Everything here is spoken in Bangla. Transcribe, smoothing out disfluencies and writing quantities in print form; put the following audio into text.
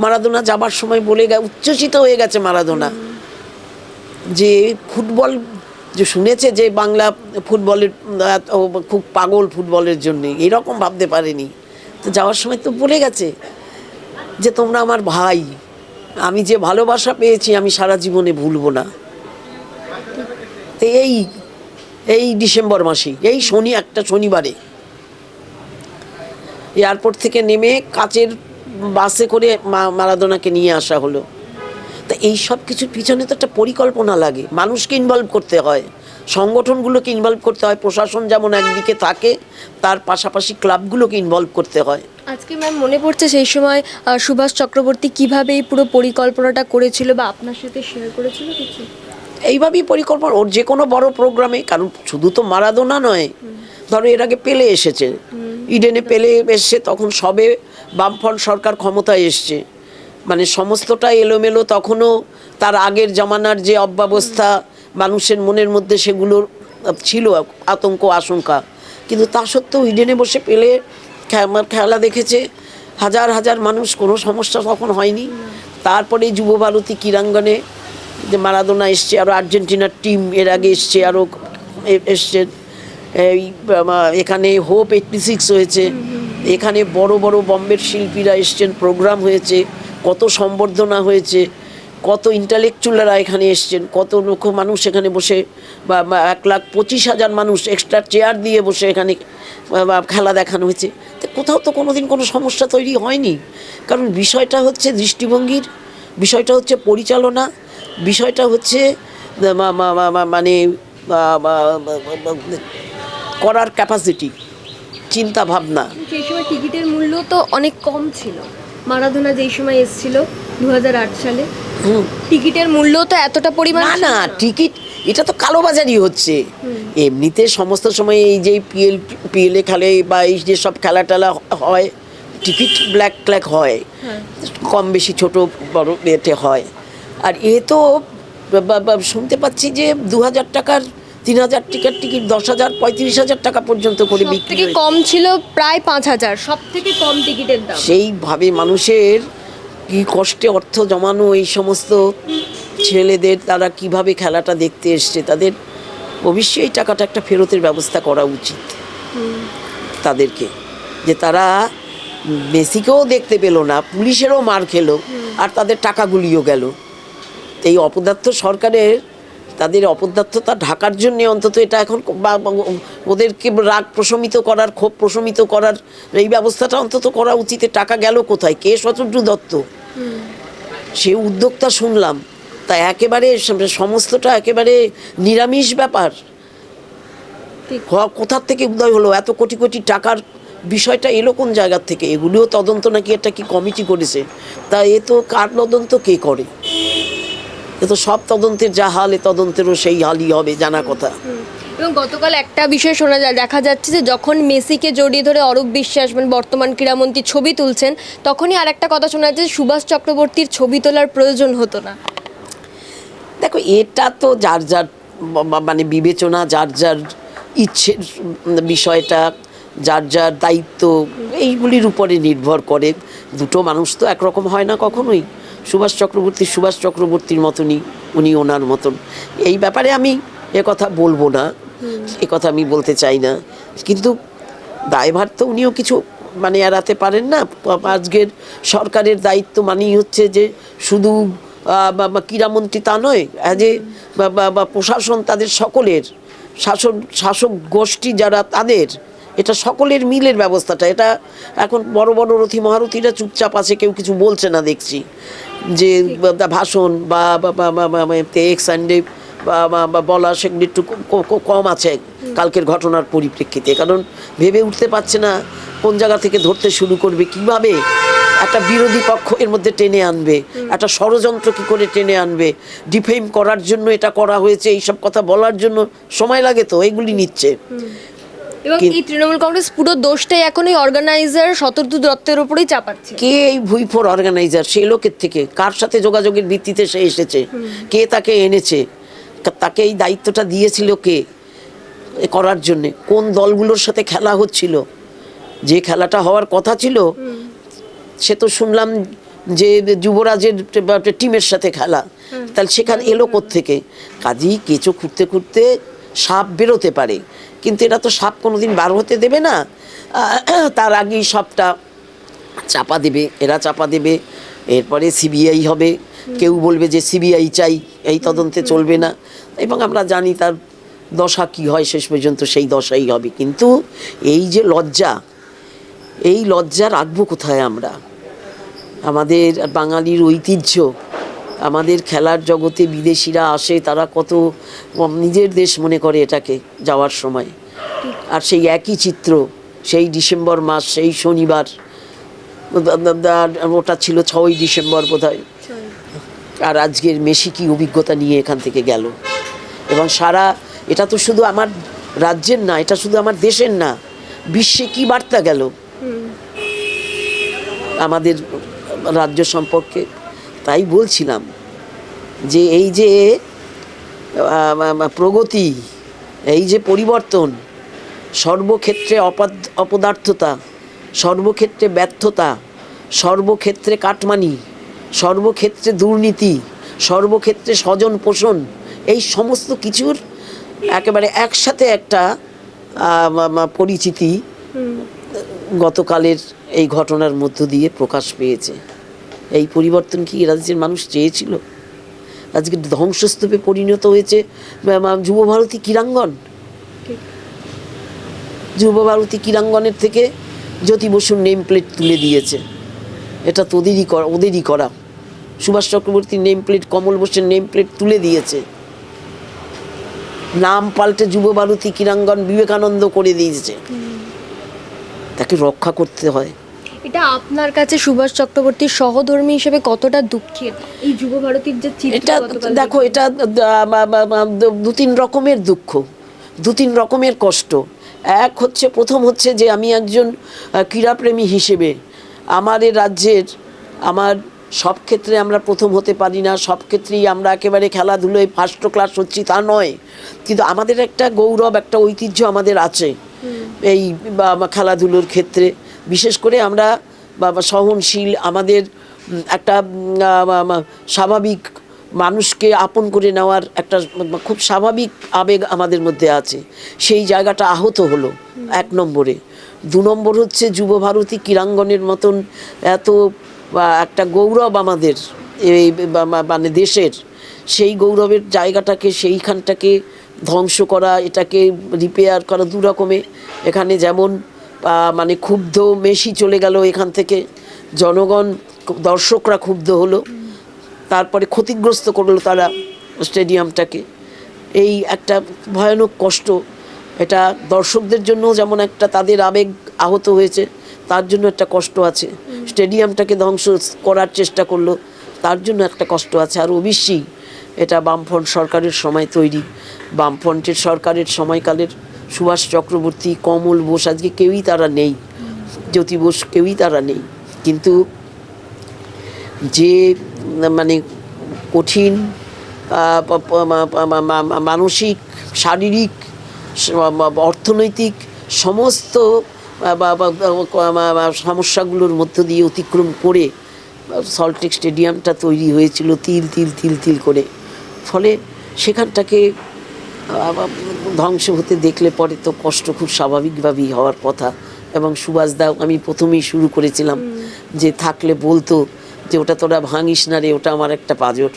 মারাদোনা যাবার সময় বলে উচ্ছ্বসিত হয়ে গেছে মারাদোনা, যে ফুটবল যে শুনেছে যে বাংলা ফুটবলের খুব পাগল ফুটবলের জন্য, এরকম ভাবতে পারেনি। তো যাওয়ার সময় তো বলে গেছে যে তোমরা আমার ভাই, আমি যে ভালোবাসা পেয়েছি আমি সারা জীবনে ভুলবো না। তো এই ডিসেম্বর মাসে, এই একটা শনিবারে এয়ারপোর্ট থেকে নেমে কাচের বাসে করে মারাদোনাকে নিয়ে আসা হলো। তা এই সব কিছুর পিছনে তো একটা পরিকল্পনা লাগে, মানুষকে ইনভলভ করতে হয়, সংগঠনগুলোকে ইনভলভ করতে হয়, প্রশাসন যেমন একদিকে থাকে তার পাশাপাশি ক্লাবগুলোকে ইনভলভ করতে হয়। আজকে ম্যাম মনে পড়ছে সেই সময় সুভাষ চক্রবর্তী কীভাবে এই পুরো পরিকল্পনাটা করেছিল বা আপনার সাথে শেয়ার করেছিল কিছু? এইভাবেই পরিকল্পনা ওর যে কোনো বড় প্রোগ্রামে, কারণ শুধু তো মারাদোনা নয়, ধরো এর আগে পেলে এসেছে, ইডেনে পেলে এসছে, তখন সবে বামফ্রন্ট সরকার ক্ষমতায় এসছে, মানে সমস্তটা এলোমেলো, তখনও তার আগের জামানার যে অব্যবস্থা মানুষের মনের মধ্যে সেগুলো ছিল, আতঙ্ক আশঙ্কা, কিন্তু তা সত্ত্বেও ইডেনে বসে পেলে খেলা দেখেছে হাজার হাজার মানুষ, কোনো সমস্যা তখন হয়নি। তারপরে যুবভারতী ক্রীড়াঙ্গনে যে মারাদোনা এসছে, আরও আর্জেন্টিনার টিম এর আগে এসছে, আরও এসছে, এই এখানে হোপ 86 হয়েছে, এখানে বড় বড় বম্বের শিল্পীরা এসছেন, প্রোগ্রাম হয়েছে, কত সম্বর্ধনা হয়েছে, কত ইন্টালেকচুয়ালরা এখানে এসছেন, কত লক্ষ মানুষ এখানে বসে, বা 1,25,000 মানুষ এক্সট্রা চেয়ার দিয়ে বসে এখানে খেলা দেখানো হয়েছে। তো কোথাও তো কোনোদিন কোনো সমস্যা তৈরি হয়নি, কারণ বিষয়টা হচ্ছে দৃষ্টিভঙ্গির, বিষয়টা হচ্ছে পরিচালনা, বিষয়টা হচ্ছে মানে করার ক্যাপাসিটি, চিন্তা ভাবনা। সেই সময় টিকিটের মূল্য তো অনেক কম ছিল, মারাদোনা যেই সময় এসেছিল 2008 সালে, টিকিটের মূল্য তো এতটা পরিমাণ না, টিকিট এটা তো কালোবাজারি হচ্ছে। এমনিতে সমস্ত সময় এই যে পিএলএ খেলে বা এই যে সব খেলা টেলা হয়, টিকিট ব্ল্যাক হয়, কম বেশি ছোট বড় এতে হয়। আর এ তো শুনতে পাচ্ছি যে 2,000 টাকার 3,000 টাকার টিকিট 10,000 35,000 টাকা পর্যন্ত করে বিক্রি। থেকে কম ছিল প্রায় 5,000, সব থেকে কম টিকিটের দাম। সেইভাবে মানুষের কি কষ্টে অর্থ জমানো, এই সমস্ত ছেলেদের, তারা কিভাবে খেলাটা দেখতে এসছে, তাদের অবশ্যই এই টাকাটা একটা ফেরতের ব্যবস্থা করা উচিত তাদেরকে, যে তারা মেসিকেও দেখতে পেল না, পুলিশেরও মার খেলো, আর তাদের টাকাগুলিও গেল। এই অপদার্থ সরকারের তাদের অপদার্থতা ঢাকার জন্যে অন্তত এটা এখন ওদেরকে রাগ প্রশমিত করার, ক্ষোভ প্রশমিত করার এই ব্যবস্থাটা অন্তত করা উচিত। টাকা গেল কোথায়? কে? শতদ্রু দত্ত, সে উদ্যোক্তা শুনলাম, তা একেবারে সমস্তটা একেবারে নিরামিষ ব্যাপার। কোথার থেকে উদয় হলো? এত কোটি কোটি টাকার বিষয়টা এলো কোন জায়গার থেকে? এগুলিও তদন্ত নাকি একটা কি কমিটি করেছে, তা এ তো কার তদন্ত কে করে? এ তো সব তদন্তের যা হাল, এ তদন্তেরও সেই হালই হবে, জানা কথা। এবং গতকাল একটা বিষয় শোনা যায়, দেখা যাচ্ছে যে যখন মেসিকে জড়িয়ে ধরে অরূপ বিশ্বাস মানে বর্তমান ক্রীড়ামন্ত্রী ছবি তুলছেন, তখনই আর একটা কথা শোনা যাচ্ছে সুভাষ চক্রবর্তীর ছবি তোলার প্রয়োজন হতো না। দেখো, এটা তো যার যার মানে বিবেচনা, যার যার ইচ্ছের বিষয়টা, যার যার দায়িত্ব, এইগুলির উপরে নির্ভর করে। দুটো মানুষ তো একরকম হয় না কখনোই। সুভাষ চক্রবর্তীর মতনই উনি ওনার মতন। এই ব্যাপারে আমি কথা বলবো না, কথা আমি বলতে চাই না, কিন্তু দায়ভার তো উনিও কিছু মানে এড়াতে পারেন না। আজকের সরকারের দায়িত্ব মানেই হচ্ছে যে শুধু ক্রীড়ামন্ত্রী তা নয়, প্রশাসন, তাদের সকলের শাসক গোষ্ঠী যারা, তাদের এটা সকলের মিলের ব্যবস্থাটা। এটা এখন বড় বড় রথী মহারথীরা চুপচাপ আছে, কেউ কিছু বলছে না দেখছি, যে ভাষণ বা এক্স সানডে বা বলা সেগুলি একটু কম আছে কালকের ঘটনার পরিপ্রেক্ষিতে, কারণ ভেবে উঠতে পারছে না কোন জায়গা থেকে ধরতে শুরু করবে, কিভাবে একটা বিরোধী পক্ষ এর মধ্যে টেনে আনবে, একটা ষড়যন্ত্র কি করে টেনে আনবে, ডিফেম করার জন্য এটা করা হয়েছে, এইসব কথা বলার জন্য সময় লাগে, তো এইগুলি নিচ্ছে। এবং এই তৃণমূল কংগ্রেস পুরো দোষটাই এখন এই অর্গানাইজার শতদ্রু দত্তের উপরেই চাপাচ্ছে। কে এই ভুইফোর অর্গানাইজার? সেই লোকের থেকে কার সাথে যোগাযোগের ভিত্তিতে সে এসেছে? কে তাকে এনেছে? তাকে এই দায়িত্বটা দিয়েছিল কে করার জন্যে? কোন দলগুলোর সাথে খেলা হচ্ছিল? যে খেলাটা হওয়ার কথা ছিল সে তো শুনলাম যে যুবরাজের টিমের সাথে খেলা, তাহলে সেখানে এলো কোত্থেকে? কাজেই কেঁচো খুঁড়তে খুঁড়তে সাপ বেরোতে পারে, কিন্তু এরা তো সাপ কোনোদিন বার হতে দেবে না। তার আগেই সবটা চাপা দেবে, এরা চাপা দেবে, এরপরে সিবিআই হবে, কেউ বলবে যে সিবিআই চাই, এই তদন্তে চলবে না, এবং আমরা জানি তার দশা কি হয়, শেষ পর্যন্ত সেই দশাই হবে। কিন্তু এই যে লজ্জা, এই লজ্জা রাখবো কোথায় আমরা? আমাদের বাঙালির ঐতিহ্য, আমাদের খেলার জগতে বিদেশিরা আসে, তারা কত নিজের দেশ মনে করে এটাকে যাওয়ার সময়, আর সেই একই চিত্র সেই ডিসেম্বর মাস, সেই শনিবার, ওটা ছিল 6ই ডিসেম্বর বোধহয়, আর আজকের মেসি কি অভিজ্ঞতা নিয়ে এখান থেকে গেল, এবং সারা, এটা তো শুধু আমার রাজ্যের না, এটা শুধু আমার দেশের না, বিশ্বে কি বার্তা গেল আমাদের রাজ্য সম্পর্কে। তাই বলছিলাম যে এই যে প্রগতি, এই যে পরিবর্তন, সর্বক্ষেত্রে অপদার্থতা, সর্বক্ষেত্রে ব্যর্থতা, সর্বক্ষেত্রে কাটমানি, সর্বক্ষেত্রে দুর্নীতি, সর্বক্ষেত্রে স্বজন পোষণ, এই সমস্ত কিছুর একেবারে একসাথে একটা পরিচিতি গতকালের এই ঘটনার মধ্য দিয়ে প্রকাশ পেয়েছে। এই পরিবর্তন কি রাজ্যের মানুষ চেয়েছিল? আজকে ধ্বংসস্তূপে পরিণত হয়েছে যুবভারতী ক্রীড়াঙ্গন। যুবভারতী ক্রীড়াঙ্গনের থেকে জ্যোতি বসুর নেম প্লেট তুলে দিয়েছে, এটা ওদেরই করা। সুভাষ চক্রবর্তীর নেম প্লেট, কমল বোসের নেম প্লেট তুলে দিয়েছে, নাম পাল্টে যুবভারতী ক্রীড়াঙ্গন বিবেকানন্দ করে দিয়েছে। তাকে রক্ষা করতে হয়। এটা আপনার কাছে সুভাষ চক্রবর্তীর সহধর্মী হিসেবে কতটা দুঃখের? এই যুবভারতীর যে এটা দেখো, এটা দু তিন রকমের দুঃখ, দু তিন রকমের কষ্ট। এক হচ্ছে, প্রথম হচ্ছে যে আমি একজন ক্রীড়াপ্রেমী হিসেবে আমার এই রাজ্যের, আমার সব ক্ষেত্রে আমরা প্রথম হতে পারি না, সব ক্ষেত্রেই আমরা একেবারে খেলাধুলোয় ফার্স্ট ক্লাস হচ্ছি তা নয়, কিন্তু আমাদের একটা গৌরব, একটা ঐতিহ্য আমাদের আছে এই খেলাধুলোর ক্ষেত্রে। বিশেষ করে আমরা সহনশীল, আমাদের একটা স্বাভাবিক মানুষকে আপন করে নেওয়ার একটা খুব স্বাভাবিক আবেগ আমাদের মধ্যে আছে, সেই জায়গাটা আহত হলো এক নম্বরে। দু নম্বর হচ্ছে যুবভারতী ক্রীড়াঙ্গনের মতন এত একটা গৌরব আমাদের এই মানে দেশের, সেই গৌরবের জায়গাটাকে, সেইখানটাকে ধ্বংস করা, এটাকে রিপেয়ার করা দু রকমে। এখানে যেমন মানে ক্ষুব্ধ, মেসি চলে গেল এখান থেকে, জনগণ, দর্শকরা ক্ষুব্ধ হলো, তারপরে ক্ষতিগ্রস্ত করলো তারা স্টেডিয়ামটাকে। এই একটা ভয়ানক কষ্ট, এটা দর্শকদের জন্য যেমন একটা তাদের আবেগ আহত হয়েছে, তার জন্য একটা কষ্ট আছে। স্টেডিয়ামটাকে ধ্বংস করার চেষ্টা করলো, তার জন্য একটা কষ্ট আছে। আর অবশ্যই এটা বামফ্রন্ট সরকারের সময় তৈরি, বামফ্রন্টের সরকারের সময়কালের সুভাষ চক্রবর্তী, কমল বোস, আজকে কেউই তারা নেই, জ্যোতি বোস, কেউই তারা নেই। কিন্তু যে মানে কঠিন মানসিক, শারীরিক, অর্থনৈতিক সমস্ত সমস্যাগুলোর মধ্য দিয়ে অতিক্রম করে সল্টলেক স্টেডিয়ামটা তৈরি হয়েছিল তিল তিল তিল তিল করে, ফলে সেখানটাকে ধ্বংস হতে দেখলে পরে তো কষ্ট খুব স্বাভাবিকভাবেই হওয়ার কথা। এবং সুভাষদা, আমি প্রথমেই শুরু করেছিলাম যে থাকলে বলতো যে ওটা তোরা ভাঙিস না রে, ওটা আমার একটা পাঁজর।